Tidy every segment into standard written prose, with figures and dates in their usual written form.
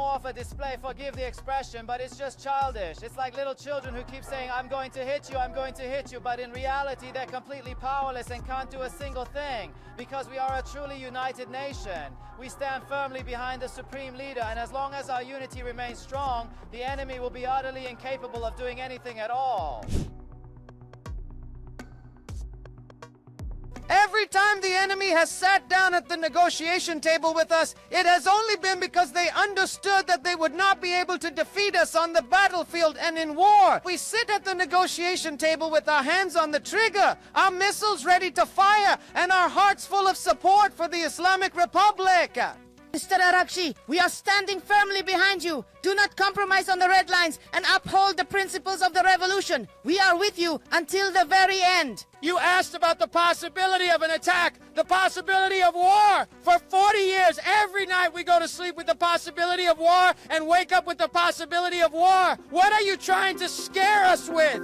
more of a display, forgive the expression, but it's just childish. It's like little children who keep saying, I'm going to hit you, I'm going to hit you, but in reality they're completely powerless and can't do a single thing, because we are a truly united nation. We stand firmly behind the supreme leader, and as long as our unity remains strong, the enemy will be utterly incapable of doing anything at all. Every time the enemy has sat down at the negotiation table with us, it has only been because they understood that they would not be able to defeat us on the battlefield and in war. We sit at the negotiation table with our hands on the trigger, our missiles ready to fire, and our hearts full of support for the Islamic Republic. Mr. Arakshi, we are standing firmly behind you. Do not compromise on the red lines and uphold the principles of the revolution. We are with you until the very end. You asked about the possibility of an attack, the possibility of war. For 40 years, every night we go to sleep with the possibility of war and wake up with the possibility of war. What are you trying to scare us with?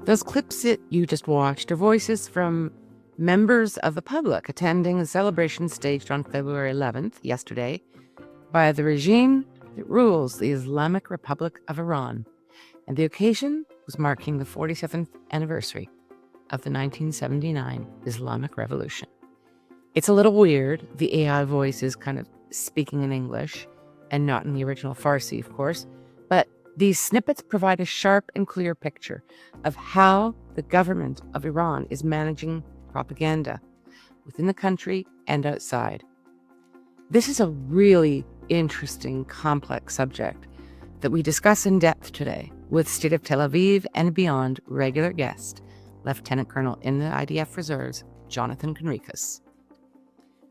Those clips that you just watched are voices from members of the public attending a celebration staged on February 11th, yesterday, by the regime that rules the Islamic Republic of Iran. And the occasion was marking the 47th anniversary of the 1979 Islamic Revolution. It's a little weird. The AI voice is kind of speaking in English and not in the original Farsi, of course, but these snippets provide a sharp and clear picture of how the government of Iran is managing propaganda within the country and outside. This is a really interesting, complex subject that we discuss in depth today with State of Tel Aviv and Beyond regular guest, Lieutenant Colonel in the IDF Reserves, Jonathan Conricus.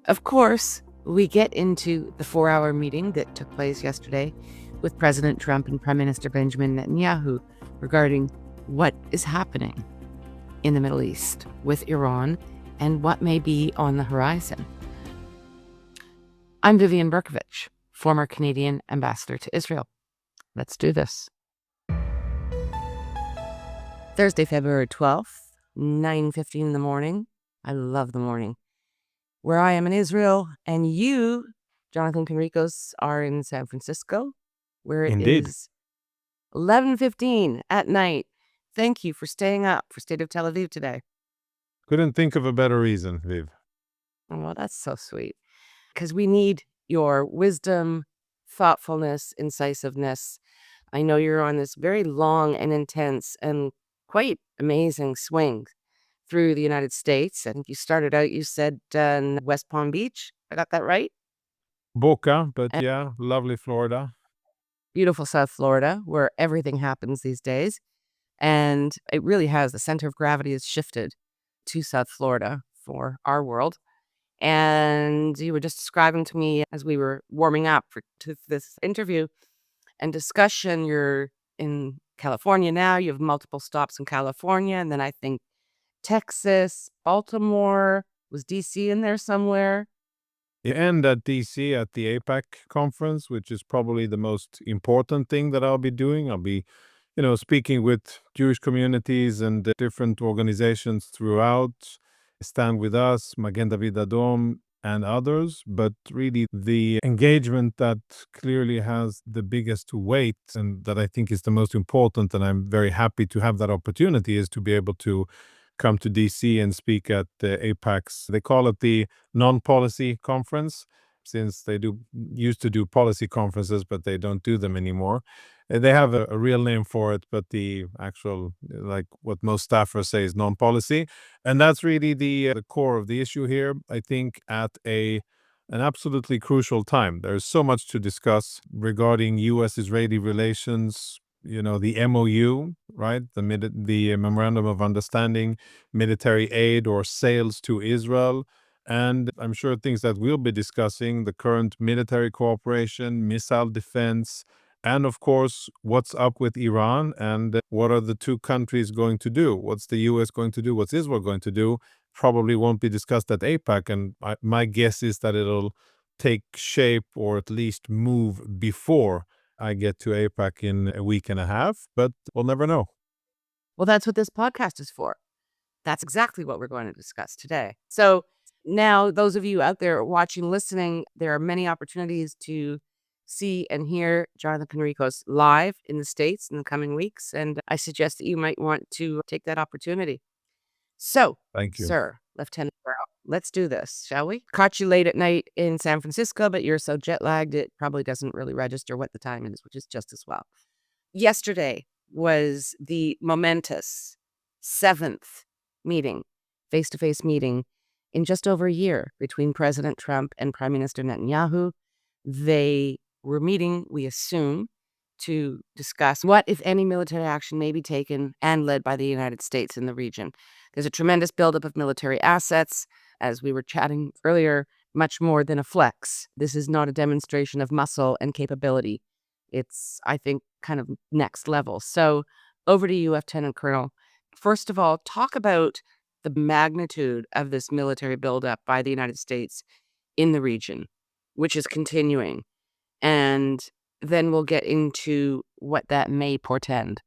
Of course, we get into the 4-hour meeting that took place yesterday with President Trump and Prime Minister Benjamin Netanyahu regarding what is happening in the Middle East with Iran and what may be on the horizon. I'm Vivian Berkovich, former Canadian ambassador to Israel. Let's do this. Thursday, February 12th, 9:15 in the morning. I love the morning. Where I am in Israel, and you, Jonathan Conricus, are in San Francisco, where it Indeed. is 11:15 at night. Thank you for staying up for State of Tel Aviv today. Couldn't think of a better reason, Viv. Oh, well, that's so sweet. Because we need your wisdom, thoughtfulness, incisiveness. I know you're on this very long and intense and quite amazing swing through the United States. I think you started out, you said, in West Palm Beach. I got that right? Boca, but And yeah, lovely Florida. beautiful South Florida, where everything happens these days. And it really has. The center of gravity has shifted to South Florida for our world. And you were just describing to me as we were warming up to this interview and discussion, you're in California now. You have multiple stops in California. And then I think Texas, Baltimore, was DC in there somewhere? And at DC at the APAC conference, which is probably the most important thing that I'll be doing. I'll be speaking with Jewish communities and different organizations throughout, Stand With Us, Magen David Adom, and others. But really the engagement that clearly has the biggest weight and that I think is the most important, and I'm very happy to have that opportunity, is to be able to come to DC and speak at the APAC's, they call it the non-policy conference, since they used to do policy conferences, but they don't do them anymore. They have a real name for it, but the actual, like what most staffers say, is non-policy. And that's really the core of the issue here, I think, at an absolutely crucial time. There's so much to discuss regarding U.S.-Israeli relations, the MOU, right? The Memorandum of Understanding, military aid or sales to Israel. And I'm sure things that we'll be discussing, the current military cooperation, missile defense, and of course, what's up with Iran and what are the two countries going to do? What's the U.S. going to do? What's Israel going to do? Probably won't be discussed at APAC. And my guess is that it'll take shape or at least move before I get to APAC in a week and a half. But we'll never know. Well, that's what this podcast is for. That's exactly what we're going to discuss today. So now, those of you out there watching, listening, there are many opportunities to see and hear Jonathan Conricus live in the States in the coming weeks, and I suggest that you might want to take that opportunity. So, Thank you. sir, Lieutenant Brown, let's do this, shall we? Caught you late at night in San Francisco, but you're so jet lagged it probably doesn't really register what the time is, which is just as well. Yesterday was the momentous 7th meeting, face-to-face meeting in just over a year between President Trump and Prime Minister Netanyahu. They were meeting, we assume, to discuss what, if any, military action may be taken and led by the United States in the region. There's a tremendous buildup of military assets, as we were chatting earlier, much more than a flex. This is not a demonstration of muscle and capability. It's, I think, kind of next level. So over to you, Lieutenant Colonel. First of all, talk about the magnitude of this military buildup by the United States in the region, which is continuing. And then we'll get into what that may portend.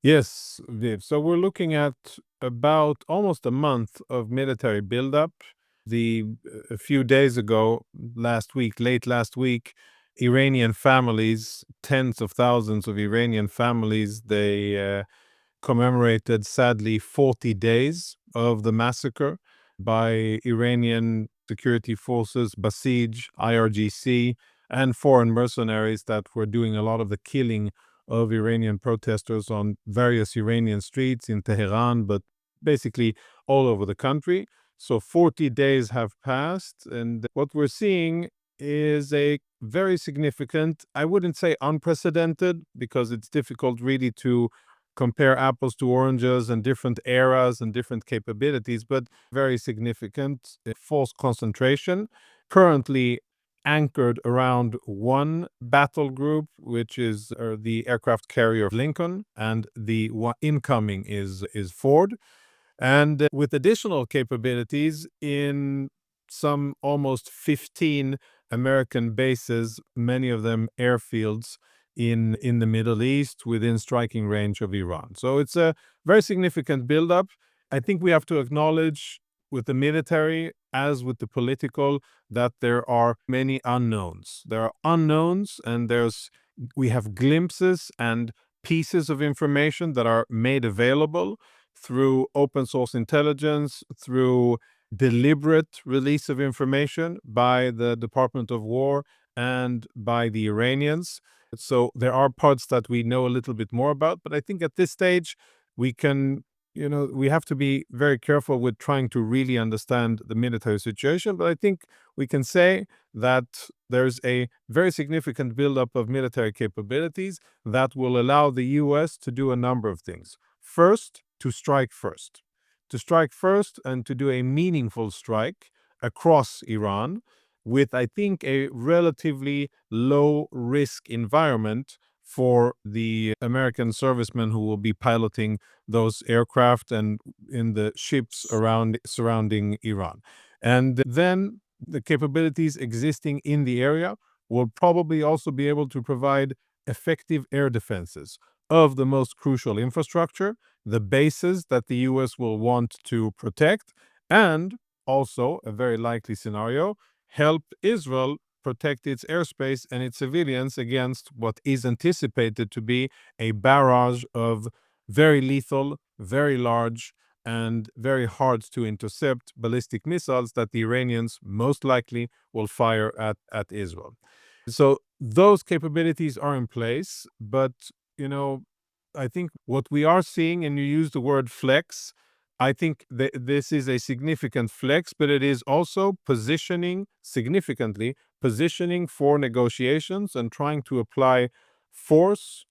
Yes, Viv. So we're looking at about almost a month of military buildup. A few days ago, late last week, Iranian families, tens of thousands of Iranian families, they commemorated, sadly, 40 days of the massacre by Iranian security forces, Basij, IRGC, and foreign mercenaries that were doing a lot of the killing of Iranian protesters on various Iranian streets in Tehran, but basically all over the country. So 40 days have passed, and what we're seeing is a very significant, I wouldn't say unprecedented, because it's difficult really to compare apples to oranges and different eras and different capabilities, but very significant force concentration, currently anchored around one battle group, which is the aircraft carrier Lincoln, and the incoming is Ford, and with additional capabilities in some almost 15 American bases, many of them airfields in the Middle East within striking range of Iran. So it's a very significant buildup. I think we have to acknowledge with the military, as with the political, that there are many unknowns. There are unknowns, and we have glimpses and pieces of information that are made available through open source intelligence, through deliberate release of information by the Department of War and by the Iranians. So there are parts that we know a little bit more about, but I think at this stage we have to be very careful with trying to really understand the military situation. But I think we can say that there's a very significant buildup of military capabilities that will allow the U.S. to do a number of things. First, to strike first. To strike first and to do a meaningful strike across Iran with, I think, a relatively low-risk environment for the American servicemen who will be piloting those aircraft and in the ships surrounding Iran. And then the capabilities existing in the area will probably also be able to provide effective air defenses of the most crucial infrastructure, the bases that the U.S. will want to protect, and also, a very likely scenario, help Israel protect its airspace and its civilians against what is anticipated to be a barrage of very lethal, very large, and very hard to intercept ballistic missiles that the Iranians most likely will fire at Israel. So those capabilities are in place, but, I think what we are seeing, and you use the word flex, I think this is a significant flex, but it is also significantly positioning for negotiations and trying to apply force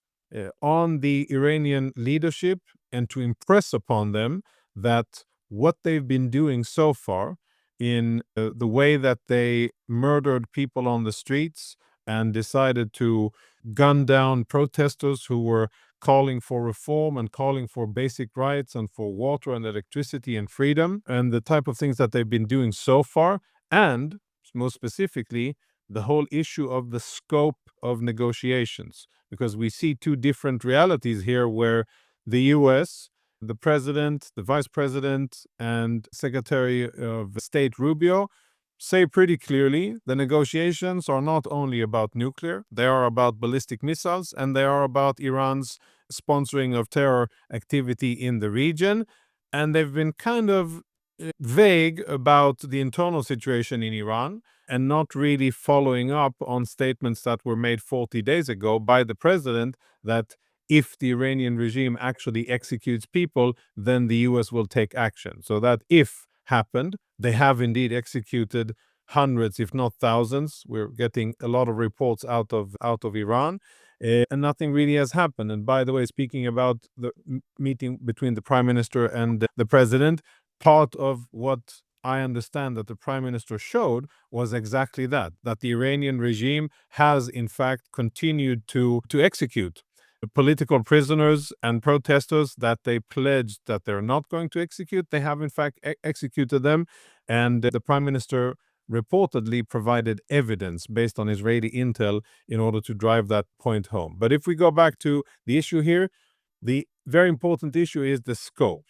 on the Iranian leadership and to impress upon them that what they've been doing so far in the way that they murdered people on the streets and decided to gun down protesters who were calling for reform and calling for basic rights and for water and electricity and freedom, and the type of things that they've been doing so far, and most specifically, the whole issue of the scope of negotiations, because we see two different realities here where the U.S., the president, the vice president, and Secretary of State Rubio say pretty clearly the negotiations are not only about nuclear, they are about ballistic missiles, and they are about Iran's sponsoring of terror activity in the region. And they've been kind of vague about the internal situation in Iran and not really following up on statements that were made 40 days ago by the president that if the Iranian regime actually executes people, then the US will take action. So that if happened, they have indeed executed hundreds, if not thousands. We're getting a lot of reports out of Iran, and nothing really has happened. And by the way, speaking about the meeting between the prime minister and the president, part of what I understand that the prime minister showed was exactly that the Iranian regime has in fact continued to execute political prisoners and protesters that they pledged that they're not going to execute. They have in fact executed them, and the prime minister reportedly provided evidence based on Israeli intel in order to drive that point home. But if we go back to the issue here, the very important issue is the scope.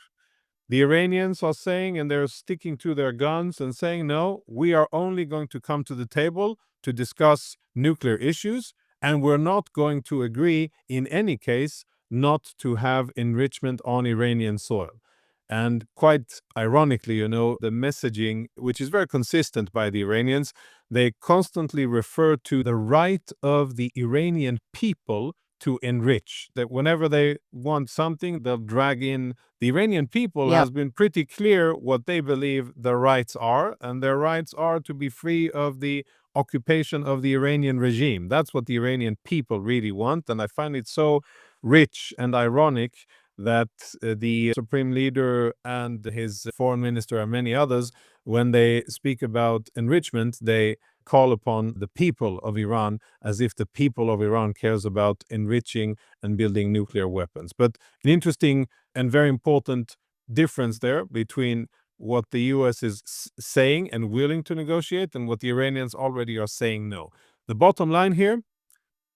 The Iranians are saying, and they're sticking to their guns and saying, no, we are only going to come to the table to discuss nuclear issues, and we're not going to agree in any case not to have enrichment on Iranian soil. And quite ironically, the messaging, which is very consistent by the Iranians, they constantly refer to the right of the Iranian people to enrich. That whenever they want something, they'll drag in. The Iranian people has been pretty clear what they believe their rights are, and their rights are to be free of the occupation of the Iranian regime. That's what the Iranian people really want, and I find it so rich and ironic that the supreme leader and his foreign minister and many others, when they speak about enrichment, they call upon the people of Iran as if the people of Iran cares about enriching and building nuclear weapons. But an interesting and very important difference there between what the US is saying and willing to negotiate and what the Iranians already are saying no. The bottom line here,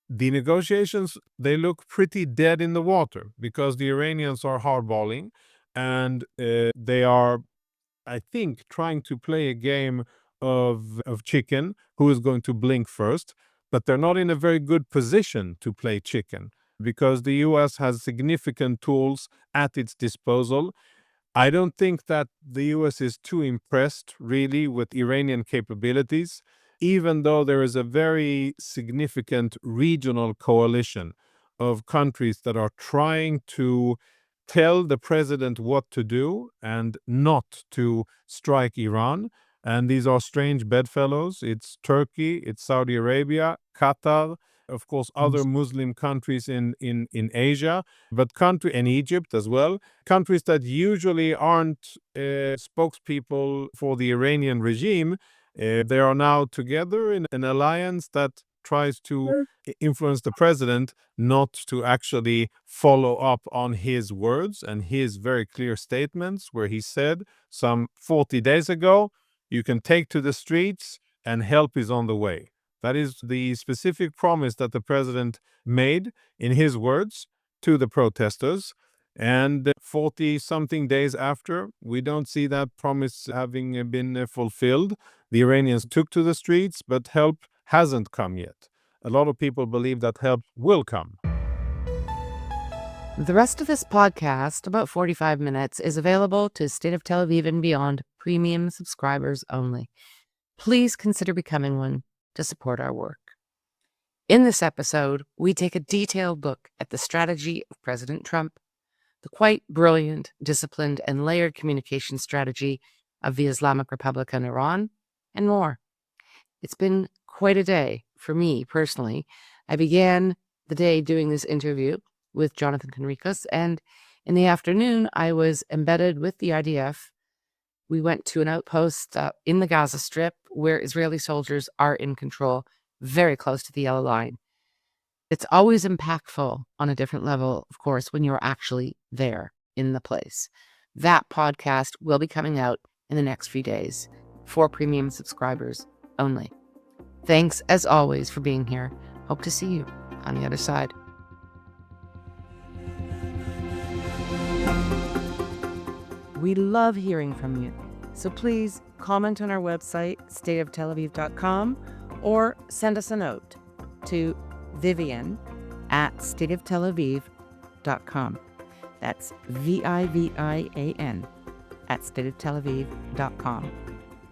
the negotiations, they look pretty dead in the water because the Iranians are hardballing and they are, I think, trying to play a game of chicken, who is going to blink first, but they're not in a very good position to play chicken because the US has significant tools at its disposal. I don't think that the US is too impressed really with Iranian capabilities, even though there is a very significant regional coalition of countries that are trying to tell the president what to do and not to strike Iran. And these are strange bedfellows. It's Turkey, it's Saudi Arabia, Qatar, of course, other Muslim countries in Asia, but and Egypt as well. Countries that usually aren't spokespeople for the Iranian regime. They are now together in an alliance that tries to influence the president not to actually follow up on his words and his very clear statements where he said some 40 days ago, you can take to the streets and help is on the way. That is the specific promise that the president made in his words to the protesters. And 40-something days after, we don't see that promise having been fulfilled. The Iranians took to the streets, but help hasn't come yet. A lot of people believe that help will come. The rest of this podcast, about 45 minutes, is available to State of Tel Aviv and Beyond premium subscribers only. Please consider becoming one to support our work. In this episode, we take a detailed look at the strategy of President Trump, the quite brilliant, disciplined, and layered communication strategy of the Islamic Republic and Iran, and more. It's been quite a day for me personally. I began the day doing this interview with Jonathan Conricus, and in the afternoon, I was embedded with the IDF. We went to an outpost in the Gaza Strip where Israeli soldiers are in control, very close to the yellow line. It's always impactful on a different level, of course, when you're actually there in the place. That podcast will be coming out in the next few days for premium subscribers only. Thanks, as always, for being here. Hope to see you on the other side. We love hearing from you. So please comment on our website, stateoftelaviv.com, or send us a note to vivian@stateoftelaviv.com. That's VIVIAN @stateoftelaviv.com.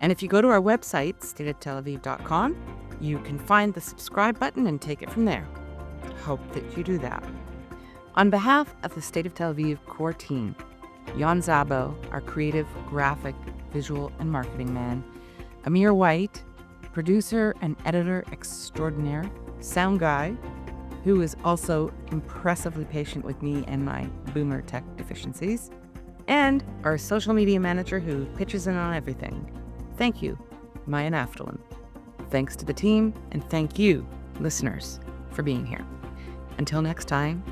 And if you go to our website, stateoftelaviv.com, you can find the subscribe button and take it from there. Hope that you do that. On behalf of the State of Tel Aviv core team, Jan Szabo, our creative, graphic, visual, and marketing man, Amir White, producer and editor extraordinaire, sound guy, who is also impressively patient with me and my boomer tech deficiencies, and our social media manager who pitches in on everything. Thank you, Maya Naftalin. Thanks to the team, and thank you, listeners, for being here. Until next time,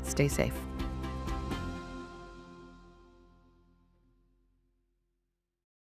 stay safe.